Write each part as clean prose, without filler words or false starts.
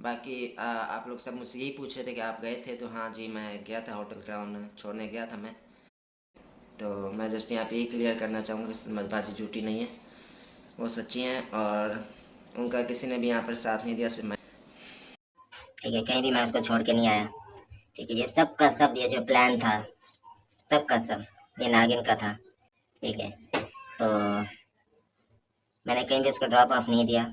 बाकी आप लोग सब मुझसे यही पूछ रहे थे कि आप गए थे, तो हाँ जी, मैं गया था, होटल क्राउन छोड़ने गया था मैं। तो मैं जस्ट यहाँ पे ये क्लियर करना चाहूँगा कि मजबाजी झूठी नहीं है, वो सच्ची हैं, और उनका किसी ने भी यहाँ पर साथ नहीं दिया, सिर्फ मैं। ठीक है, कहीं भी मैं उसको छोड़ के नहीं आया। ठीक है, ये सब का सब, ये जो प्लान था, सब का सब ये नागिन का था। ठीक है, तो मैंने कहीं भी उसको ड्रॉप ऑफ नहीं दिया,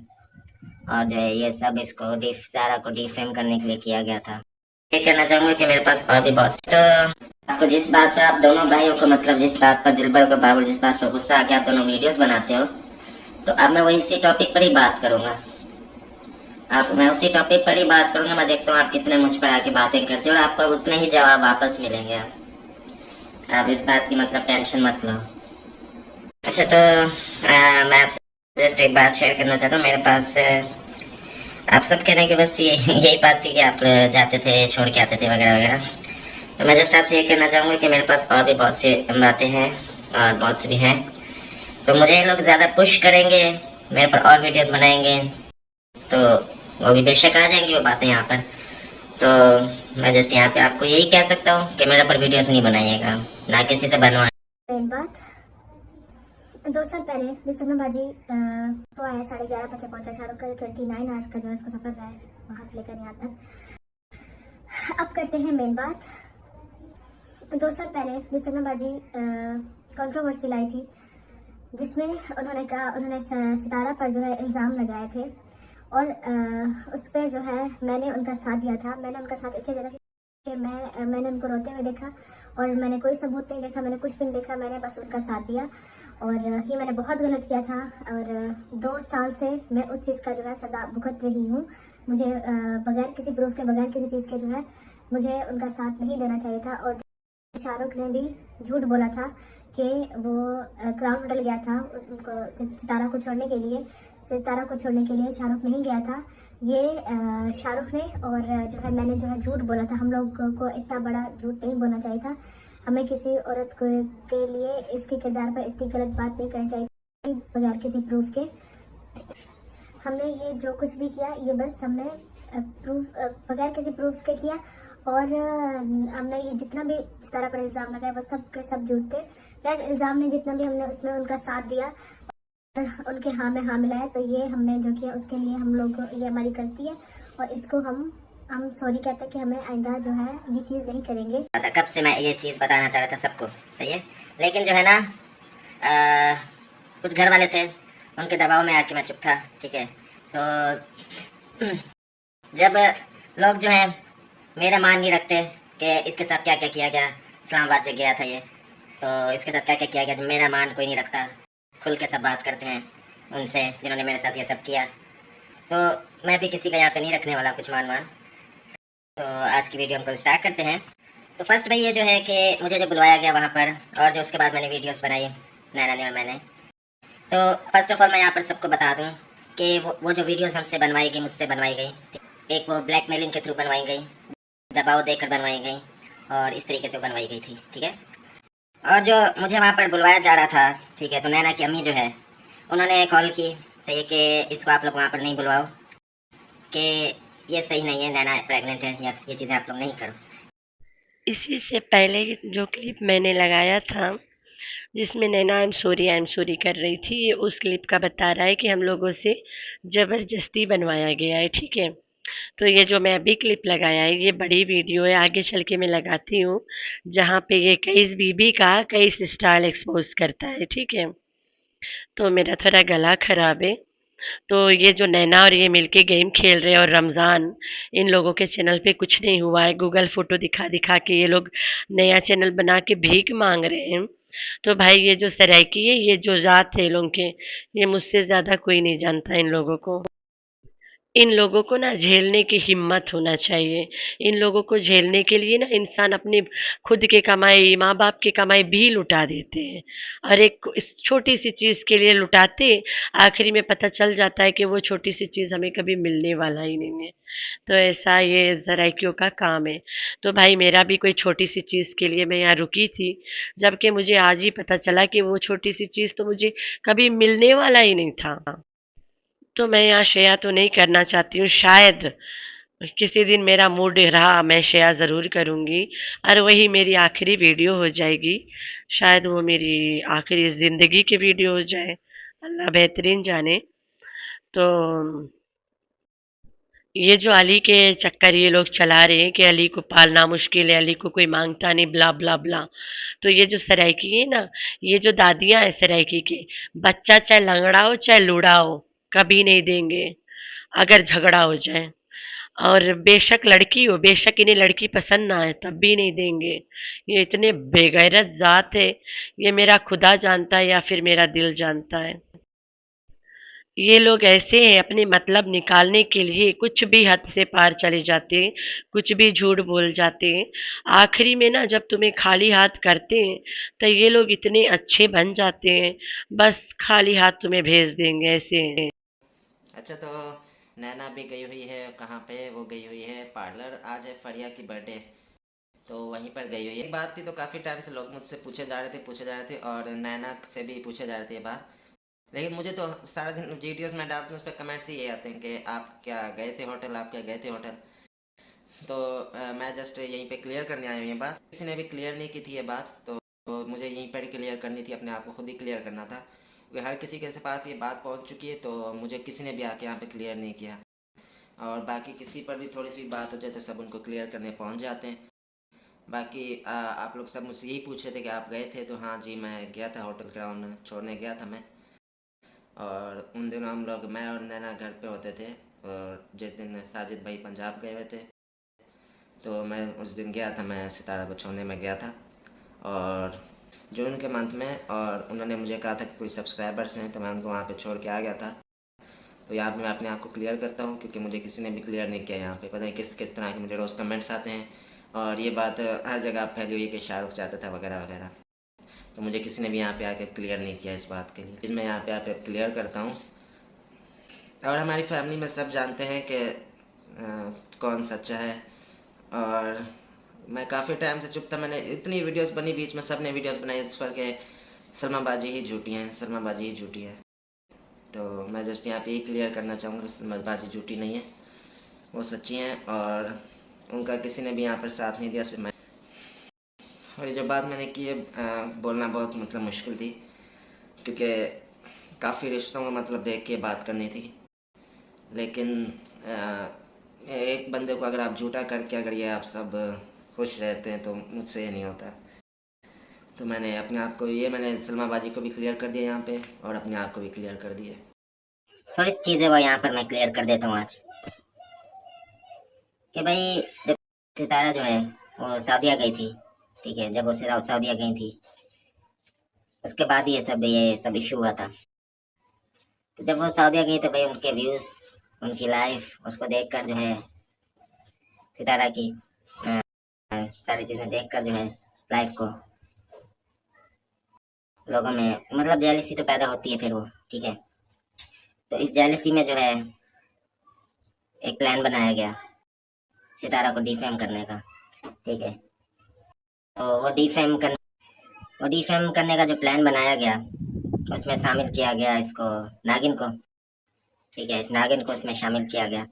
और जो है ये सब इसको सारा को डिफेम करने के लिए किया गया था। ये कहना चाहूंगा कि मेरे पास और भी बहुत तो आपको जिस बात पर आप दोनों भाइयों को, मतलब जिस बात पर दिलबर और बाबुल, जिस बात पर गुस्सा आके आप दोनों वीडियोस बनाते हो, तो अब मैं वही इसी टॉपिक पर ही बात करूंगा। आप मैं उसी टॉपिक पर ही बात करूंगा। मैं देखता हूँ आप कितने मुझ पर आके बातें करते हो, और आपको उतने ही जवाब वापस मिलेंगे। आप इस बात की मतलब टेंशन मत लो। अच्छा, तो मैं आपसे जस्ट एक बात शेयर करना चाहता हूँ। मेरे पास आप सब कहने के बस ये यही बात थी कि आप जाते थे, छोड़ के आते थे, वगैरह वगैरह। तो मैं जस्ट आपसे ये कहना चाहूँगा कि मेरे पास और भी बहुत सी बातें हैं, और बहुत सी भी हैं। तो मुझे ये लोग ज़्यादा पुश करेंगे, मेरे पर और वीडियो बनाएंगे, तो वो भी बेशक आ जाएंगी वो बातें यहाँ पर। तो मैं जस्ट यहाँ पे आपको यही कह सकता हूँ कि मेरे पर वीडियोस नहीं बनाइएगा, ना किसी से बनवा। मेन बात, 2 साल पहले दिसंबर बाजी तो आया, 11:30 बजे पहुंचा। शाहरुख का 29 आवर्स का जो है उसका सफर रहा है वहाँ से लेकर यहाँ तक। अब करते हैं मेन बात। 2 साल पहले दिसंबर बाजी कंट्रोवर्सी लाई थी, जिसमें उन्होंने सितारा पर जो है इल्ज़ाम लगाए थे, और उस पर जो है मैंने उनका साथ दिया था। मैंने उनका साथ इसलिए दिया था कि मैंने उनको रोते हुए देखा, और मैंने कोई सबूत नहीं देखा, मैंने कुछ भी नहीं देखा, मैंने बस उनका साथ दिया। और ये मैंने बहुत गलत किया था, और 2 साल से मैं उस चीज़ का जो है सज़ा भुगत रही हूँ। मुझे बगैर किसी प्रूफ के, बगैर किसी चीज़ के जो है मुझे उनका साथ नहीं देना चाहिए था। और शाहरुख ने भी झूठ बोला था कि वो क्राउन होटल गया था उनको सितारा को छोड़ने के लिए। सितारा को छोड़ने के लिए शाहरुख नहीं गया था, ये शाहरुख ने, और जो है मैंने जो है झूठ बोला था। हम लोग को इतना बड़ा झूठ नहीं बोलना चाहिए था। हमें किसी औरत को के लिए इसके किरदार पर इतनी गलत बात नहीं करनी चाहिए थी बगैर किसी प्रूफ के। हमने ये जो कुछ भी किया, ये बस हमने प्रूफ बगैर किसी प्रूफ के किया। और हमने ये जितना भी इस तरह पर इल्ज़ाम लगाया वो सब के सब झूठ थे। यार इल्ज़ाम नहीं, जितना भी हमने उसमें उनका साथ दिया और उनके हाँ में हाँ मिलाया, तो ये हमने जो किया उसके लिए हम लोग, ये हमारी गलती है, और इसको हम सॉरी कहते हैं कि हमें आइंदा जो है ये चीज़ नहीं करेंगे। कब से मैं ये चीज़ बताना चाह रहा था सबको, सही है, लेकिन जो है ना कुछ घर वाले थे, उनके दबाव में आके मैं चुप था। ठीक है, तो जब लोग जो है मेरा मान नहीं रखते कि इसके साथ क्या क्या किया गया, इस्लामाबाद जब गया था ये, तो इसके साथ क्या क्या किया गया, जब मेरा मान कोई नहीं रखता, खुल के सब बात करते हैं उनसे जिन्होंने मेरे साथ ये सब किया, तो मैं भी किसी का यहाँ पे नहीं रखने वाला कुछ मान मान। तो आज की वीडियो हम को स्टार्ट करते हैं। तो फर्स्ट भाई ये जो है कि मुझे जो बुलवाया गया वहाँ पर, और जो उसके बाद मैंने वीडियोस बनाई, नैना ने और मैंने, तो फर्स्ट ऑफ ऑल मैं यहाँ पर सबको बता दूँ कि वो जो वीडियोस हमसे बनवाई गई, मुझसे बनवाई गई, एक वो ब्लैकमेलिंग के थ्रू बनवाई गई, दबाव देकर बनवाई गई, और इस तरीके से बनवाई गई थी। ठीक है, और जो मुझे वहाँ पर बुलवाया जा रहा था, ठीक है, तो नैना की अम्मी जो है उन्होंने कॉल की, सही है, कि इसको आप लोग वहाँ पर नहीं बुलवाओ, कि ये सही नहीं है, नैना प्रेग्नेंट है, या ये चीज़ें आप लोग नहीं करो। इसी से पहले जो क्लिप मैंने लगाया था जिसमें नैना आई एम सॉरी कर रही थी, ये उस क्लिप का बता रहा है कि हम लोगों से ज़बरदस्ती बनवाया गया है। ठीक है, तो ये जो मैं अभी क्लिप लगाया है ये बड़ी वीडियो है, आगे चल के मैं लगाती हूँ, जहाँ पे ये कई बीबी का कई स्टाइल एक्सपोज करता है। ठीक है, तो मेरा थोड़ा गला खराब है, तो ये जो नैना और ये मिलके गेम खेल रहे हैं, और रमज़ान, इन लोगों के चैनल पे कुछ नहीं हुआ है, गूगल फ़ोटो दिखा दिखा के ये लोग नया चैनल बना के भीख मांग रहे हैं। तो भाई ये जो सराइकी है, ये जो ज़ात है लोगों के, ये मुझसे ज़्यादा कोई नहीं जानता इन लोगों को। इन लोगों को ना झेलने की हिम्मत होना चाहिए। इन लोगों को झेलने के लिए ना इंसान अपनी खुद की कमाई, माँ बाप की कमाई भी लुटा देते हैं, और एक इस छोटी सी चीज़ के लिए लुटाते, आखिरी में पता चल जाता है कि वो छोटी सी चीज़ हमें कभी मिलने वाला ही नहीं है। तो ऐसा ये ज़राइकियों का काम है। तो भाई मेरा भी कोई छोटी सी चीज़ के लिए मैं यहाँ रुकी थी, जबकि मुझे आज ही पता चला कि वो छोटी सी चीज़ तो मुझे कभी मिलने वाला ही नहीं था। तो मैं यहाँ शेयर तो नहीं करना चाहती हूँ, शायद किसी दिन मेरा मूड रहा मैं शेयर ज़रूर करूँगी और वही मेरी आखिरी वीडियो हो जाएगी। शायद वो मेरी आखिरी ज़िंदगी की वीडियो हो जाए, अल्लाह बेहतरीन जाने। तो ये जो अली के चक्कर ये लोग चला रहे हैं कि अली को पालना मुश्किल है, अली को कोई मांगता नहीं, ब्ला ब्ला ब्ला। तो ये जो सराइकी है ना, ये जो दादियां हैं सराइकी के, बच्चा चाहे लंगड़ा हो चाहे लूढ़ा हो, कभी नहीं देंगे अगर झगड़ा हो जाए। और बेशक लड़की हो, बेशक इन्हें लड़की पसंद ना आए तब भी नहीं देंगे। ये इतने बेगैरत ज़ात है, ये मेरा खुदा जानता है या फिर मेरा दिल जानता है। ये लोग ऐसे हैं, अपने मतलब निकालने के लिए कुछ भी हद से पार चले जाते हैं, कुछ भी झूठ बोल जाते हैं। आखिरी में ना जब तुम्हें खाली हाथ करते हैं, तो ये लोग इतने अच्छे बन जाते हैं, बस खाली हाथ तुम्हें भेज देंगे ऐसे हैं। अच्छा, तो नैना भी गई हुई है, कहाँ पे वो गई हुई है पार्लर, आज है फरिया की बर्थडे, तो वहीं पर गई हुई है। एक बात थी, तो काफ़ी टाइम से लोग मुझसे पूछे जा रहे थे और नैना से भी पूछे जा रहे थे ये बात। लेकिन मुझे तो सारा दिन वीडियोस में डालते हैं, उस पर कमेंट्स ही ये आते हैं कि आप क्या गए थे होटल, आप क्या गए थे होटल। तो मैं जस्ट यहीं पे क्लियर करने आया हूँ ये बात। किसी ने भी क्लियर नहीं की थी ये बात, तो मुझे यहीं पर क्लियर करनी थी, अपने आप को खुद ही क्लियर करना था, क्योंकि हर किसी के पास ये बात पहुँच चुकी है, तो मुझे किसी ने भी आके यहाँ पे क्लियर नहीं किया। और बाकी किसी पर भी थोड़ी सी बात हो जाए तो सब उनको क्लियर करने पहुँच जाते हैं। बाकी आप लोग सब मुझसे यही पूछ रहे थे कि आप गए थे, तो हाँ जी, मैं गया था होटल क्राउन छोड़ने गया था मैं। और उन दिनों हम लोग, मैं और नैना घर पे होते थे, और जिस दिन साजिद भाई पंजाब गए हुए थे, तो मैं उस दिन गया था, मैं सितारा को छोड़ने में गया था। और जून के मंथ में, और उन्होंने मुझे कहा था कि कोई सब्सक्राइबर्स हैं, तो मैं उनको वहाँ पे छोड़ के आ गया था। तो यहाँ पे मैं अपने आप को क्लियर करता हूँ, क्योंकि मुझे किसी ने भी क्लियर नहीं किया यहाँ पे। पता नहीं किस किस तरह के मुझे रोज़ कमेंट्स आते हैं, और ये बात हर जगह फैली हुई है कि शाहरुख चाहता था वगैरह वगैरह। तो मुझे किसी ने भी यहाँ पे आके क्लियर नहीं किया इस बात के लिए, मैं यहाँ पे आके क्लियर करता हूँ। और हमारी फैमिली में सब जानते हैं कि कौन सच्चा है। और मैं काफ़ी टाइम से चुप था, मैंने इतनी वीडियोस बनी, बीच में सब ने वीडियोस बनाई इस पर के सलमा बाजी ही झूठी हैं, सलमा बाजी ही झूठी है। तो मैं जस्ट यहाँ पे ही क्लियर करना चाहूँगा कि सलमा बाजी झूठी नहीं है, वो सच्ची हैं, और उनका किसी ने भी यहाँ पर साथ नहीं दिया, सिर्फ मैं। और ये जो बात मैंने की है, बोलना बहुत मतलब मुश्किल थी, क्योंकि काफ़ी रिश्तों का मतलब देख के बात करनी थी। लेकिन एक बंदे को अगर आप झूठा करके अगर ये आप सब खुश रहते हैं, तो मुझसे ये नहीं होता। तो मैंने अपने आप को मैंने सलमा बाजी को भी क्लियर कर दिया यहाँ पे, और अपने आप को भी क्लियर कर दिया। थोड़ी सी चीज़ें वो यहाँ पर मैं क्लियर कर देता हूँ आज, कि भाई जब सितारा जो है वो सऊदीया गई थी, ठीक है, जब वो सऊदीया गई थी उसके बाद ये सब इशू हुआ था। तो जब वो सऊदीया गई तो भाई उनके व्यूज़, उनकी लाइफ, उसको देखकर जो है सितारा की सारी चीज़ें देखकर जो है लाइफ को लोगों में मतलब जेलसी तो पैदा होती है फिर वो, ठीक है। तो इस जेलसी में जो है एक प्लान बनाया गया सितारा को डिफेम करने का, ठीक है। तो वो डिफेम करने का जो प्लान बनाया गया, उसमें शामिल किया गया इसको, नागिन को, ठीक है। इस नागिन को इसमें शामिल किया गया।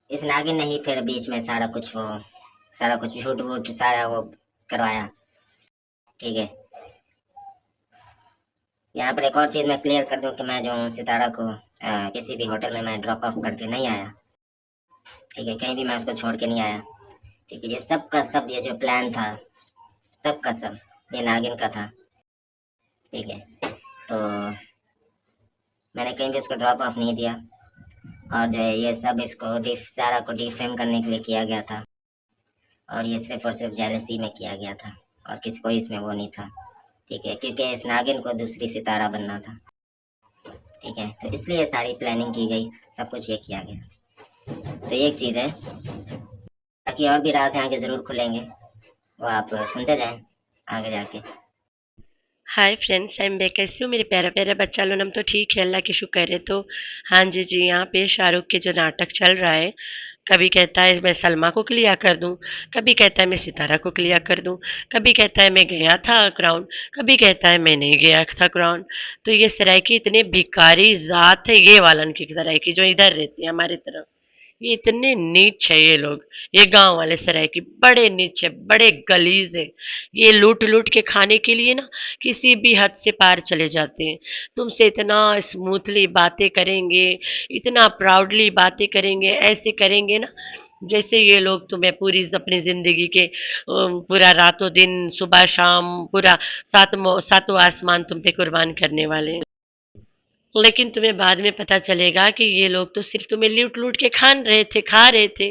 इस नागिन ने ही फिर बीच में सारा कुछ झूठ वूठ सारा वो करवाया, ठीक है। यहाँ पर एक और चीज़ मैं क्लियर कर दूं कि मैं जो हूँ सितारा को किसी भी होटल में मैं ड्रॉप ऑफ करके नहीं आया, ठीक है। कहीं भी मैं उसको छोड़ के नहीं आया, ठीक है। ये सब का सब, ये जो प्लान था, सब का सब ये नागिन का था, ठीक है। तो मैंने कहीं भी उसको ड्रॉप ऑफ नहीं दिया, और जो है ये सब इसको सारा को डिफेम करने के लिए किया गया था, और ये सिर्फ और सिर्फ जेलसी में किया गया था, और किसी को इसमें वो नहीं था, ठीक है, क्योंकि इस नागिन को दूसरी सितारा बनना था, ठीक है। तो इसलिए सारी प्लानिंग की गई, सब कुछ ये किया गया। तो एक चीज़ है, बाकी और भी राज यहाँ के ज़रूर खुलेंगे, वो आप सुनते जाएं आगे जाके। Hi friends, I am back. कैसे हो मेरे प्यारा प्यारा बच्चा लोग? हम तो ठीक है, अल्लाह की शुक्र है। तो हाँ जी जी, यहाँ पे शाहरुख के जो नाटक चल रहा है, कभी कहता है मैं सलमा को क्लियर कर दूं, कभी कहता है मैं सितारा को क्लियर कर दूं, कभी कहता है मैं गया था क्राउन, कभी कहता है मैं नहीं गया था क्राउन। तो ये सराइकी इतने भिखारी ज़ात है, ये वालन की सराइकी जो इधर रहती है हमारी तरफ, ये इतने नीच है ये लोग, ये गांव वाले सराय की बड़े नीच है, बड़े गलीज है। ये लूट लूट के खाने के लिए ना किसी भी हद से पार चले जाते हैं। तुमसे इतना स्मूथली बातें करेंगे, इतना प्राउडली बातें करेंगे, ऐसे करेंगे ना जैसे ये लोग तुम्हें पूरी अपनी जिंदगी के पूरा रातों दिन सुबह शाम पूरा सातों आसमान तुम पे कुर्बान करने वाले हैं। लेकिन तुम्हें बाद में पता चलेगा कि ये लोग तो सिर्फ तुम्हें लूट-लूट के खा रहे थे।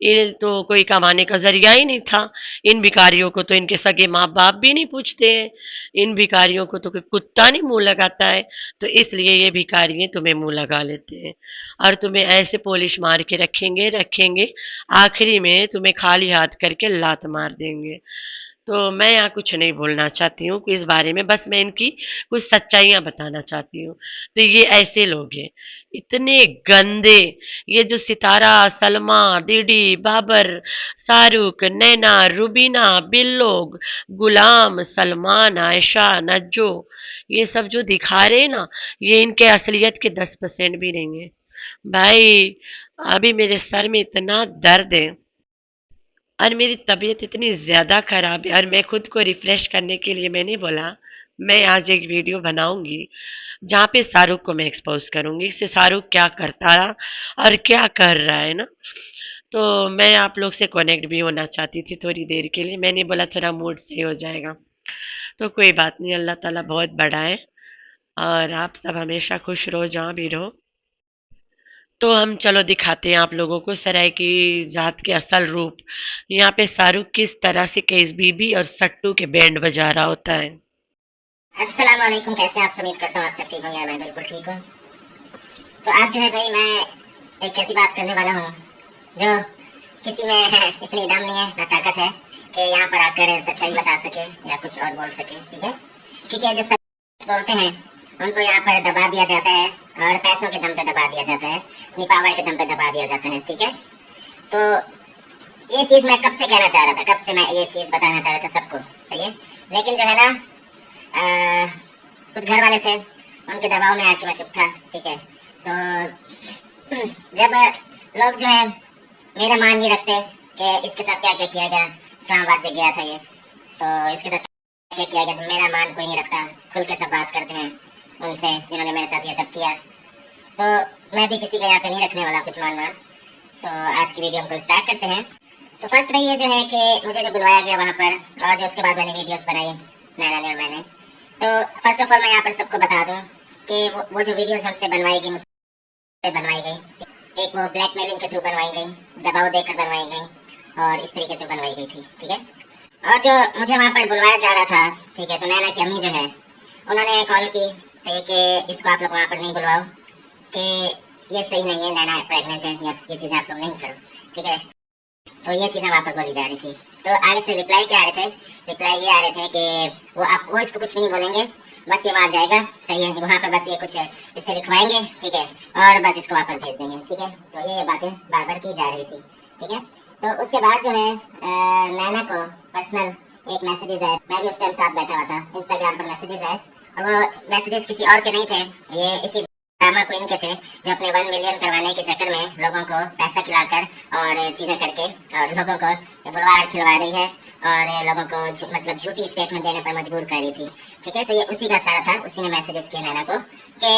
ये तो कोई कमाने का ज़रिया ही नहीं था। इन भिखारियों को तो इनके सगे माँ-बाप भी नहीं पूछते हैं। इन भिखारियों को तो कोई कुत्ता नहीं मुँह लगाता है। तो इसलिए ये भिखारी तुम्हें मुँह लगा लेते हैं और तुम्हें ऐसे पॉलिश मार के रखेंगे, आखिरी में तुम्हें खाली हाथ करके लात मार देंगे। तो मैं यहाँ कुछ नहीं बोलना चाहती हूँ इस बारे में, बस मैं इनकी कुछ सच्चाइयाँ बताना चाहती हूँ। तो ये ऐसे लोग हैं, इतने गंदे। ये जो सितारा, सलमा, दीदी, बाबर, शाहरुख, नैना, रुबीना, बिल्लो, गुलाम, सलमान, आयशा, नज्जो, ये सब जो दिखा रहे हैं ना, ये इनके असलियत के 10% भी नहीं है। भाई अभी मेरे सर में इतना दर्द है और मेरी तबीयत इतनी ज़्यादा ख़राब है और मैं खुद को रिफ़्रेश करने के लिए मैंने बोला मैं आज एक वीडियो बनाऊंगी जहाँ पे शाहरुख को मैं एक्सपोज करूंगी इससे शाहरुख क्या करता रहा और क्या कर रहा है ना। तो मैं आप लोग से कनेक्ट भी होना चाहती थी थोड़ी देर के लिए, मैंने बोला थोड़ा मूड सही हो जाएगा। तो कोई बात नहीं, अल्लाह ताला बहुत बड़ा है और आप सब हमेशा खुश रहो जहाँ भी रहो। तो हम चलो दिखाते हैं आप लोगों को सराय की जात के असल रूप। यहाँ पे शाहरुख किस तरह से केस बीबी और सट्टू के बैंड बजा रहा होता है। अस्सलाम वालेकुम, कैसे आप? उम्मीद करता हूँ आप सब ठीक होंगे और मैं बिल्कुल ठीक हूँ। तो आज जो है भाई मैं एक ऐसी बात करने वाला हूँ जो किसी में है इतनी दम नहीं है ना ताकत है कि यहाँ पर आकर सच्चाई बता सके या कुछ और बोल सके, ठीक है? क्योंकि जो सच बोलते हैं उनको यहाँ पर दबा दिया जाता है और पैसों के दम पे दबा दिया जाता है, अपनी पावर के दम पे दबा दिया जाता है, ठीक है? तो ये चीज़ मैं कब से कहना चाह रहा था, कब से मैं ये चीज़ बताना चाह रहा था सबको, सही है? लेकिन जो है ना कुछ घर वाले थे उनके दबाव में आके मैं चुप था, ठीक है? तो जब लोग जो है मेरा मान नहीं रखते कि इसके साथ क्या क्या किया गया, इस्लामाबाद जो गया था ये, तो इसके साथ क्या किया गया, तो मेरा मान कोई नहीं रखता, खुल के सब बात करते हैं उनसे जिन्होंने मेरे साथ ये सब किया। तो मैं भी किसी का यहाँ पे नहीं रखने वाला कुछ मान। तो आज की वीडियो हम को स्टार्ट करते हैं। तो फर्स्ट भाई ये जो है कि मुझे जो बुलवाया गया वहाँ पर और जो उसके बाद मैंने वीडियोस बनाई नैना ने और मैंने, तो फर्स्ट ऑफ ऑल मैं यहाँ पर सबको बता दूँ कि वो जो वीडियोस हमसे बनवाई गई, मुझसे बनवाई गई, एक वो ब्लैकमेलिंग के थ्रू बनवाई गई, दबाव देकर बनवाई गई और इस तरीके से बनवाई गई थी, ठीक है? और जो मुझे वहाँ पर बुलवाया जा रहा था, ठीक है, तो नैना की अम्मी जो है उन्होंने कॉल की, सही कि इसको आप लोग वहाँ पर नहीं बुलवाओ, कि ये सही नहीं है, नैना प्रेग्नेंट है, ये चीज़ें आप लोग नहीं करो, ठीक है? तो ये चीज़ें वहाँ पर बोली जा रही थी। तो आगे से रिप्लाई क्या आ रहे थे? रिप्लाई ये आ रहे थे कि वो इसको कुछ भी नहीं बोलेंगे, बस ये वहाँ जाएगा, सही है, वहाँ पर बस ये कुछ इससे लिखवाएंगे, ठीक है, और बस इसको वापस भेज देंगे, ठीक है? तो ये बातें बार बार की जा रही थी, ठीक है? तो उसके बाद जो है नैना को पर्सनल एक मैसेजेस आए, मैं भी उस टाइम साथ बैठा हुआ था, इंस्टाग्राम पर मैसेजेस आए और वो मैसेजेस किसी और के नहीं थे, ये इसी ड्रामा क्वीन के थे जो अपने 1 मिलियन करवाने के चक्कर में लोगों को पैसा खिलाकर और चीज़ें करके और लोगों को बुलवाड़ खिलवा रही है और लोगों को मतलब झूठी स्टेटमेंट देने पर मजबूर कर रही थी, ठीक है? तो ये उसी का सारा था, उसी ने मैसेजेस किए नैना को कि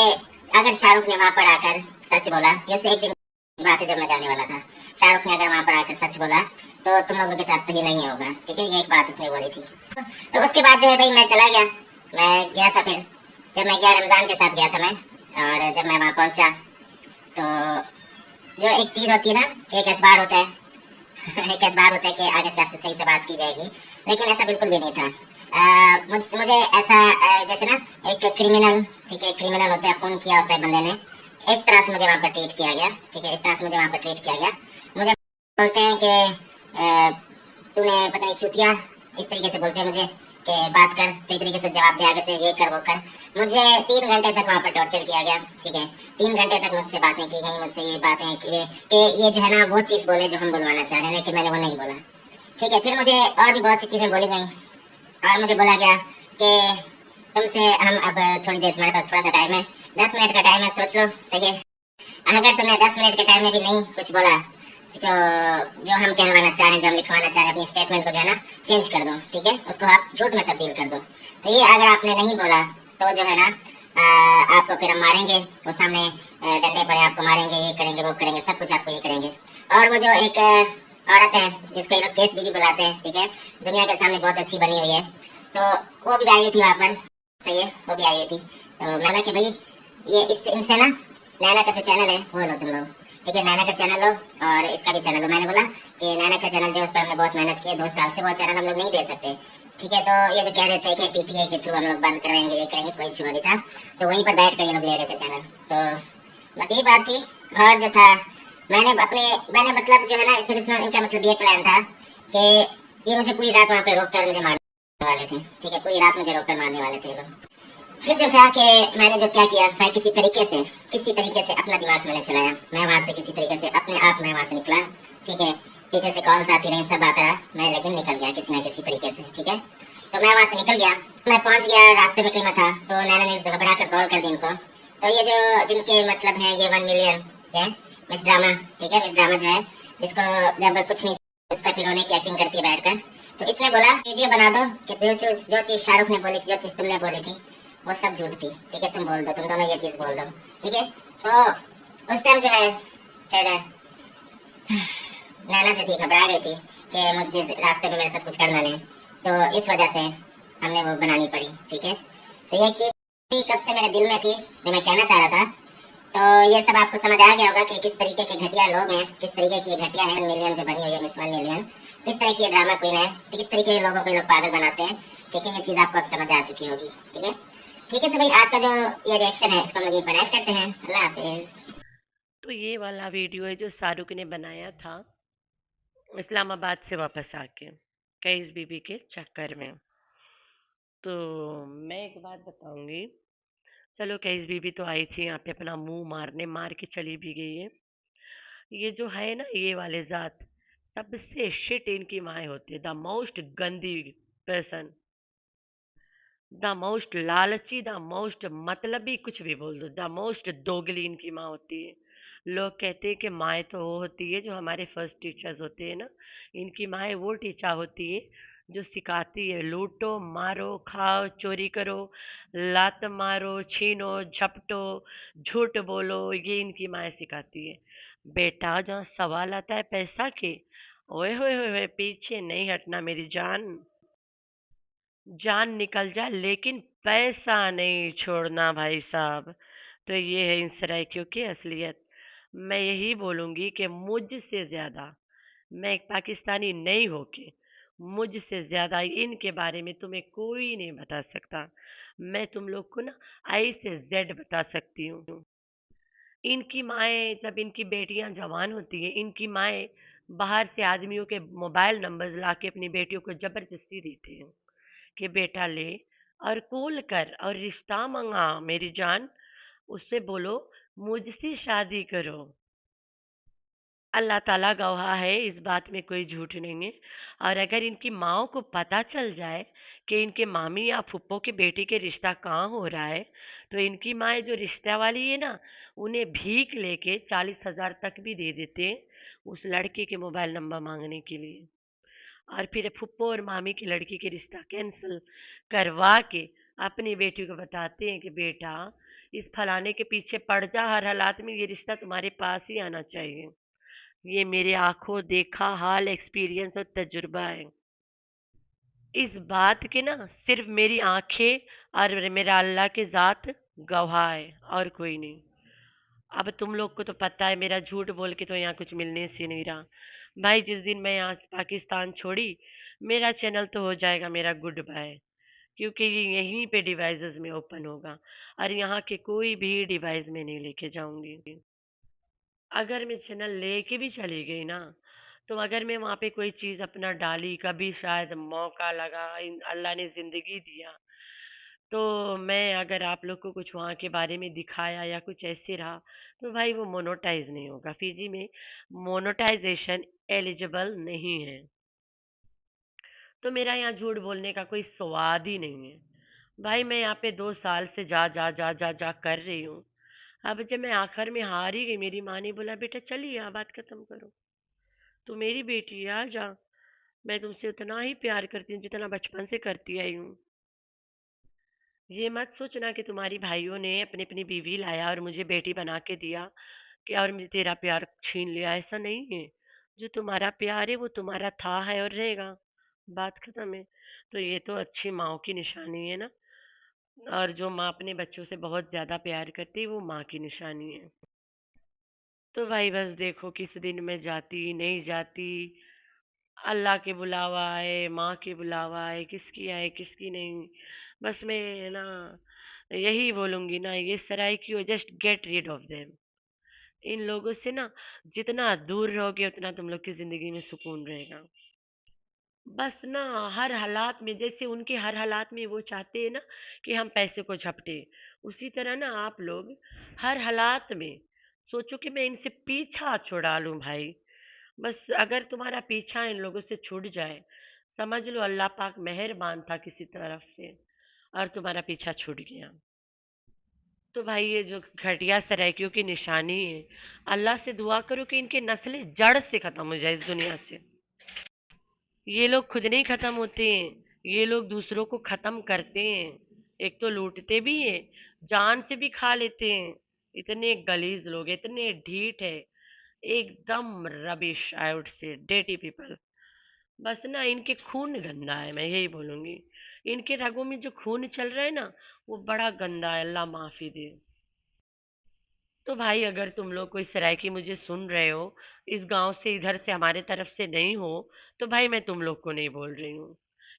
अगर शाहरुख ने वहाँ पर आकर सच बोला, ये उससे एक दिन बात है जब मैं जाने वाला था, शाहरुख ने अगर वहाँ पर आकर सच बोला तो तुम लोगों के साथ सही नहीं होगा, ठीक है? ये एक बात उसने बोली थी। तो उसके बाद जो है भाई मैं चला गया, मैं गया था, फिर जब मैं गया रमज़ान के साथ गया था मैं, और जब मैं वहाँ पहुँचा तो जो एक चीज़ होती है ना, एक एतबार होता है एक एतबार होता है कि आगे से आपसे सही से बात की जाएगी, लेकिन ऐसा बिल्कुल भी नहीं था। मुझे ऐसा जैसे ना एक क्रिमिनल, ठीक है, क्रिमिनल होता है, खून किया होता है बंदे ने, इस तरह से मुझे वहाँ पर ट्रीट किया गया, ठीक है? इस तरह से मुझे वहाँ पर ट्रीट किया गया। मुझे बोलते हैं कि तूने पता नहीं चूतिया, इस तरीके से बोलते हैं मुझे कि बात कर, सही तरीके से जवाब दे, आगे से ये कर वो कर। मुझे 3 घंटे तक वहाँ पर टॉर्चर किया गया, ठीक है? 3 घंटे तक मुझसे बातें की गई, मुझसे ये बातें कि ये जो है ना वो चीज़ बोले जो हम बुलवाना चाह रहे हैं, लेकिन मैंने वो नहीं बोला, ठीक है? फिर मुझे और भी बहुत सी चीज़ें बोली गई और मुझे बोला गया कि तुमसे हम अब थोड़ी देर, तुम्हारे पास थोड़ा सा टाइम है, 10 मिनट का टाइम है, सोच लो, सही है? अगर तुमने 10 मिनट के टाइम में भी नहीं कुछ बोला तो जो हम कहलवाना चाह रहे हैं, जो हम लिखवाना चाह रहे हैं, अपनी स्टेटमेंट को जो है ना चेंज कर दो, ठीक है, उसको आप झूठ में तब्दील कर दो। तो ये अगर आपने नहीं बोला तो जो है ना आपको फिर हम मारेंगे, वो सामने डंडे पड़े आपको मारेंगे, ये करेंगे वो करेंगे, सब कुछ आपको ये करेंगे। और वो जो एक औरत है जिसको ये लोग केस बीबी बुलाते हैं, ठीक है, दुनिया के सामने बहुत अच्छी बनी हुई है, तो वो भी आई हुई थी वहाँ पर, सही है, वो भी आई हुई थी। तो मैंने कि भाई ये इनसे ना नैना का जो चैनल है वो लो तुम लोग, ठीक है, नैना का चैनल लो और इसका भी चैनल लो। मैंने बोला कि नैना का चैनल जो उस पर हमने बहुत मेहनत की है 2 साल से, वो चैनल हम लोग नहीं दे सकते, ठीक है। तो ये जो कह रहे थे कि पीटीआई के थ्रू हम लोग बंद कराएंगे, ये करेंगे, कोई छुआ नहीं था, तो वहीं पर बैठ कर ये लोग ले रहे थे चैनल। तो बस यही बात थी। और जो था मैंने मतलब जो है ना इसमें इनका मतलब ये प्लान था कि ये मुझे पूरी रात वहाँ पे रोक कर मुझे मारने वाले थे, ठीक है, पूरी रात मुझे रोक कर मारने वाले थे ये लोग। फिर जो था कि मैंने जो क्या किया, मैं किसी तरीके से अपना दिमाग मैंने चलाया, मैं वहाँ से किसी तरीके से अपने आप मैं वहाँ से निकला, ठीक है, पीछे से कॉल्स आती रही, सब आता रहा, मैं लेकिन निकल गया किसी ना किसी तरीके से, ठीक है। तो मैं वहाँ से निकल गया, मैं पहुँच गया, रास्ते में कहीं मैं था, तो नैना ने घबरा कर कॉल कर दी इनको। तो ये जो जिनके मतलब है ये 1 मिलियन है, मिस ड्रामा, ठीक है, मिस ड्रामा जो है जिसको जब कुछ नहीं सोचता फिर रोने की एक्टिंग करती है बैठकर, तो इसने बोला वीडियो बना दो कि जो चीज़ शाहरुख ने बोली थी, जो चीज़ तुमने बोली थी वो सब झूठ थी, ठीक है, तुम बोल दो, तुम दोनों ये चीज़ बोल दो, ठीक है। तो उस टाइम जो है फिर नैना जो थी घबरा गई थी कि मुझसे रास्ते में मेरे साथ कुछ करना नहीं, तो इस वजह से हमने वो बनानी पड़ी, ठीक है। तो ये चीज़ कब से मेरे दिल में थी जो मैं कहना चाह रहा था। तो ये सब आपको समझ आ गया होगा कि किस तरीके के घटिया लोग हैं, किस तरीके की घटिया है मिलियन जो बनी हुई है, मिस 1 मिलियन, किस तरह की ड्रामा क्वीन है, तो किस तरीके के लोगों को ये लोग पागल बनाते हैं, ठीक है। ये चीज़ आपको अब समझ आ चुकी होगी, ठीक है। ठीक है, तो भाई आज का जो ये रिएक्शन है इसको हम लोग यहीं पर ऐड करते हैं। अल्लाह हाफिज़। तो ये वाला वीडियो है जो शाहरुख ने बनाया था इस्लामाबाद से वापस आके कैस बीबी के चक्कर में। तो मैं एक बात बताऊंगी, चलो कैस बीबी तो आई थी यहाँ पे अपना मुंह मारने, मार के चली भी गई है। ये जो है ना ये वाले जात, सबसे शिट इनकी माए होती है, द मोस्ट गंदी पर्सन, द मोस्ट लालची, द मोस्ट मतलबी, कुछ भी बोल दो, द मोस्ट दोगली इनकी माँ होती है। लोग कहते हैं कि माएँ तो वो होती है जो हमारे फर्स्ट टीचर्स होते हैं ना, इनकी माएँ वो टीचर होती है जो सिखाती है लूटो मारो खाओ चोरी करो, लात मारो छीनो झपटो झूठ बोलो, ये इनकी माएँ सिखाती है। बेटा जहाँ सवाल आता है पैसा के, ओए होए होए होए, पीछे नहीं हटना मेरी जान, जान निकल जाए लेकिन पैसा नहीं छोड़ना भाई साहब। तो ये है इन सराइकियों की असलियत। मैं यही बोलूँगी कि मुझसे ज़्यादा, मैं एक पाकिस्तानी नहीं होके, मुझसे ज़्यादा इनके बारे में तुम्हें कोई नहीं बता सकता। मैं तुम लोग को ना आई से जेड बता सकती हूँ। इनकी माएँ जब इनकी बेटियाँ जवान होती हैं, इनकी माएँ बाहर से आदमियों के मोबाइल नंबर्स ला के अपनी बेटियों को ज़बरदस्ती देते हैं कि बेटा ले और कॉल कर और रिश्ता मंगा मेरी जान, उससे बोलो मुझसे शादी करो। अल्लाह ताला गवाह है, इस बात में कोई झूठ नहीं है। और अगर इनकी माओ को पता चल जाए कि इनके मामी या फुप्पो के बेटी के रिश्ता कहाँ हो रहा है, तो इनकी माएँ जो रिश्ता वाली है ना, उन्हें भीख लेके 40,000 तक भी दे देते हैं उस लड़के के मोबाइल नंबर मांगने के लिए। और फिर फुप्पो और मामी की लड़की के रिश्ता कैंसिल करवा के अपनी बेटी को बताते हैं कि बेटा इस फलाने के पीछे पड़ जा, हर हालात में ये रिश्ता तुम्हारे पास ही आना चाहिए। ये मेरे आंखों देखा हाल, एक्सपीरियंस और तजुर्बा है। इस बात के ना सिर्फ मेरी आंखें और मेरा अल्लाह के ज़ात गवाह है और कोई नहीं। अब तुम लोग को तो पता है मेरा झूठ बोल के तो यहाँ कुछ मिलने से नहीं रहा। भाई जिस दिन मैं यहाँ से पाकिस्तान छोड़ी, मेरा चैनल तो हो जाएगा मेरा गुड बाय, क्योंकि ये यहीं पे डिवाइसेस में ओपन होगा और यहाँ के कोई भी डिवाइस में नहीं लेके जाऊंगी। अगर मैं चैनल लेके भी चली गई ना, तो अगर मैं वहाँ पे कोई चीज़ अपना डाली, कभी शायद मौका लगा, अल्लाह ने ज़िंदगी दिया, तो मैं अगर आप लोग को कुछ वहाँ के बारे में दिखाया या कुछ ऐसे रहा, तो भाई वो मोनोटाइज नहीं होगा। फिजी में मोनोटाइजेशन एलिजिबल नहीं है। तो मेरा यहाँ झूठ बोलने का कोई स्वाद ही नहीं है। भाई मैं यहाँ पे 2 साल से जा जा जा जा जा कर रही हूँ। अब जब मैं आखिर में हार ही गई, मेरी माँ ने बोला बेटा चलिए आप बात खत्म करो। तू मेरी बेटी है, आ जा। मैं तुमसे उतना ही प्यार करती हूँ जितना बचपन से करती आई हूँ। ये मत सोचना कि तुम्हारी भाइयों ने अपनी अपनी बीवी लाया और मुझे बेटी बना के दिया कि और मुझे तेरा प्यार छीन लिया, ऐसा नहीं है। जो तुम्हारा प्यार है वो तुम्हारा था, है और रहेगा। बात खत्म है। तो ये तो अच्छी माँ की निशानी है ना। और जो माँ अपने बच्चों से बहुत ज्यादा प्यार करती है वो माँ की निशानी है। तो भाई बस देखो किस दिन मैं जाती नहीं जाती, अल्लाह के बुलावा आए, माँ के बुलावा आए, किसकी आए किसकी नहीं। बस मैं ना यही बोलूंगी ना, ये सराइकियो, just get rid of them. इन लोगों से ना जितना दूर रहोगे उतना तुम लोग की जिंदगी में सुकून रहेगा। बस ना हर हालात में, जैसे उनके हर हालात में वो चाहते हैं ना कि हम पैसे को झपटे, उसी तरह ना आप लोग हर हालात में सोचो कि मैं इनसे पीछा छुड़ा लूं भाई। बस अगर तुम्हारा पीछा इन लोगों से छूट जाए, समझ लो अल्लाह पाक मेहरबान था किसी तरफ से और तुम्हारा पीछा छूट गया। तो भाई ये जो घटिया सराइकियों की निशानी है, अल्लाह से दुआ करो कि इनके नस्लें जड़ से खत्म हो जाए इस दुनिया से। ये लोग खुद नहीं खत्म होते हैं, ये लोग दूसरों को खत्म करते हैं। एक तो लूटते भी हैं, जान से भी खा लेते हैं। इतने गलीज लोग, इतने ढीठ है, एकदम rubbish, I would say deity people. बस ना इनके खून गंदा है, मैं यही बोलूंगी। इनके रगों में जो खून चल रहा है ना वो बड़ा गंदा है, अल्लाह माफी दे। तो भाई अगर तुम लोग कोई सराइकी मुझे सुन रहे हो, इस गांव से, इधर से, हमारे तरफ से नहीं हो, तो भाई मैं तुम लोग को नहीं बोल रही हूँ,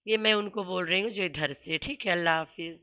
ये मैं उनको बोल रही हूँ जो इधर से। ठीक है, अल्लाह हाफिज।